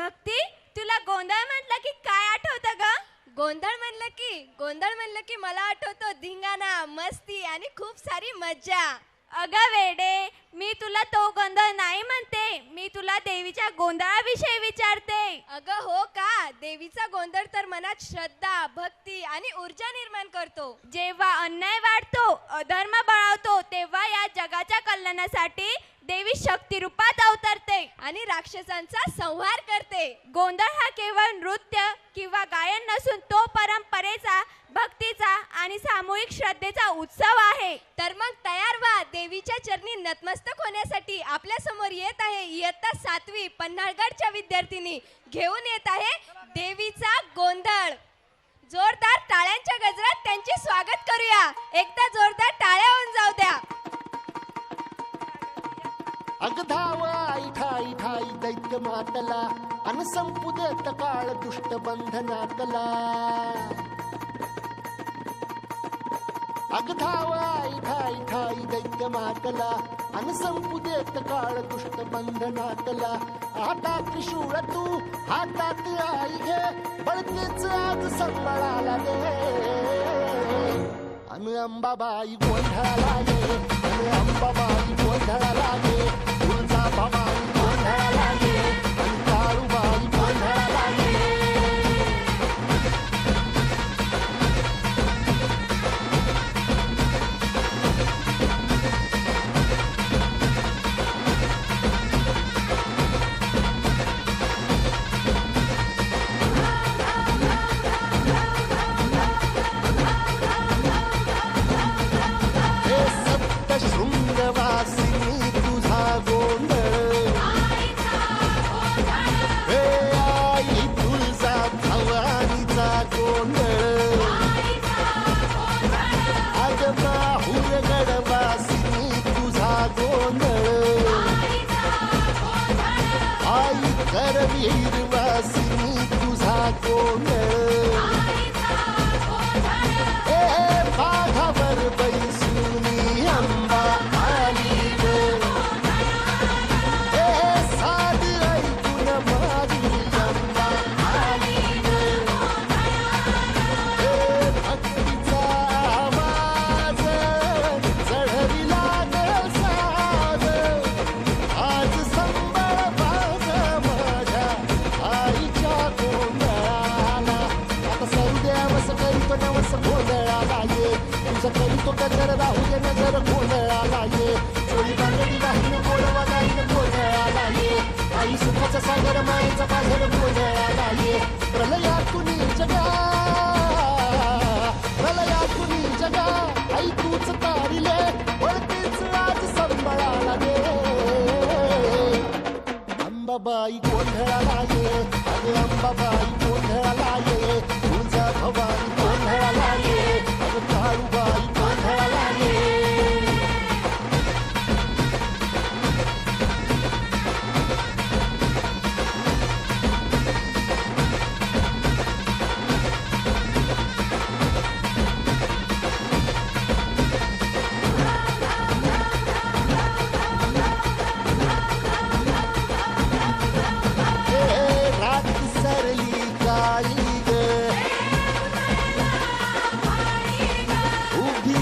भक्ती, तुला गोंधळ म्हटलं की काय आठवतं ग? गोंधळ म्हणलं की मला आठवतो धिंगाणा, मस्ती आणि खूप सारी मज्जा. अगं वेडे, मी तुला तो गोंधळ नाही म्हणते, मी तुला देवीच्या गोंधळाविषयी विचारते. अगं हो का? देवीचा गोंधळ तर मनात श्रद्धा, भक्ती आणि ऊर्जा निर्माण करतो. जेव्हा अन्याय वाढतो, अधर्म बळावतो, तेव्हा या जगाच्या कल्याणासाठी देवी शक्ती रूपात अवतरते आणि राक्षसांचा संहार करते. गोंधळ हा केवळ नृत्य किंवा गायन नसून तो परंपरेचा, भक्तीचा आणि सामूहिक श्रद्धेचा उत्सव आहे. तर मग तयार व्हा, देवीच्या चरणी नतमस्तक होण्यासाठी. आपल्या समोर येत आहे इयत्ता 7वी पन्हाळगडच्या विद्यार्थिनी. घेऊन येत आहे देवीचा गोंधळ. जोरदार टाळ्यांच्या गजरात त्यांचे स्वागत करूया. एकदा जोरदार टाळ्या होऊन जाऊ द्या. अग धाव आई ठाई ठाई दैत्य मातला अन संपू देत काळ दुष्ट बंधनातला. अग धाव आई ठाई ठाई दैत्य मातला अन संपू देत काळ दुष्ट बंधनातला. आता त्रिशूळ तू हातात आई घे, बळतेच आज संबळाला दे. अन अंबाबाई गोंधळाला ये, अन अंबाबाई गोंधळाला ये. तुळजा भवानी गोंधळाला ये, अन काळूबाई गोंधळाला ये. हे सप्तशृंगवासिनी तुझा गोंधळ. हे आई तुळजा भवानीचा गोंधळ. अग माहुरगडवासिनी तुझा गोंधळ. आई करवीरवासिनी तुझा गोंधळ. हे बाघावर बैसुनी अंबा आली ग. हे साध ऐकून माझी अंबा आली ग. हे भक्तीचा आवाज चढविला ग साज. आज संबळ बाज माझ्या आईच्या गोंधळाला. आता सौद्या वस करीतो नवस गोंधळाला ये. तुझं करीतो गजर राहू दे नजर गोंधळाला ये. चोळी बांगडी वाहिन गोडवा गाईन गोंधळाला ये. आई सुखाचा सागर मायेचा बाजार गोंधळाला ये. प्रलयातुनी जगा, प्रलयातुनी जगा, आई तूच तारिले, वळतेच आज संबळाला दे. अंबाबाई गोंधळाला ये, अगं अंबाबाई गोंधळाला ये. तुळजा भवानी गोंधळाला ये, अगं काळूबाई गोंधळाला ये. रात सरली काळी ग, उभी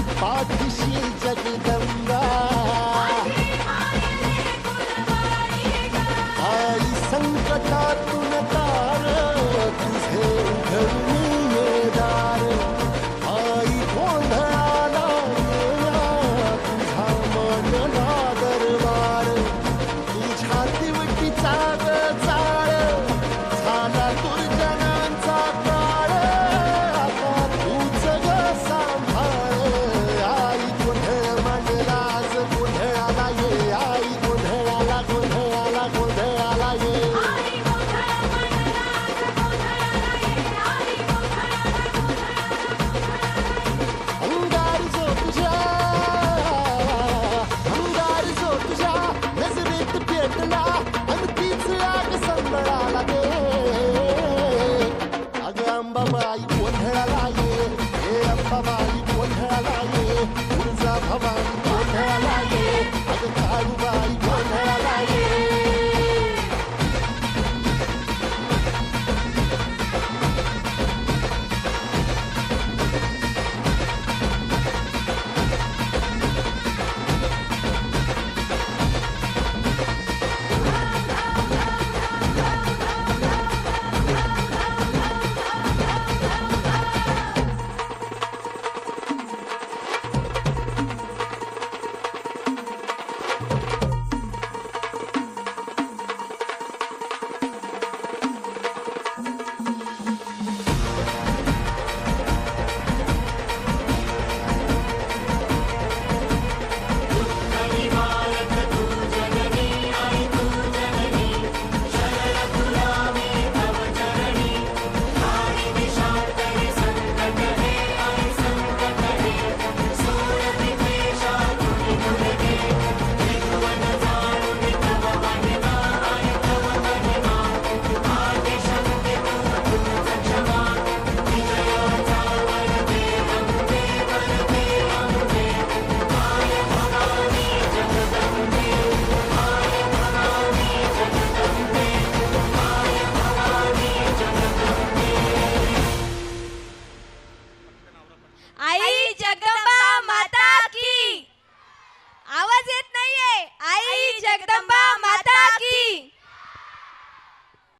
जगदंबा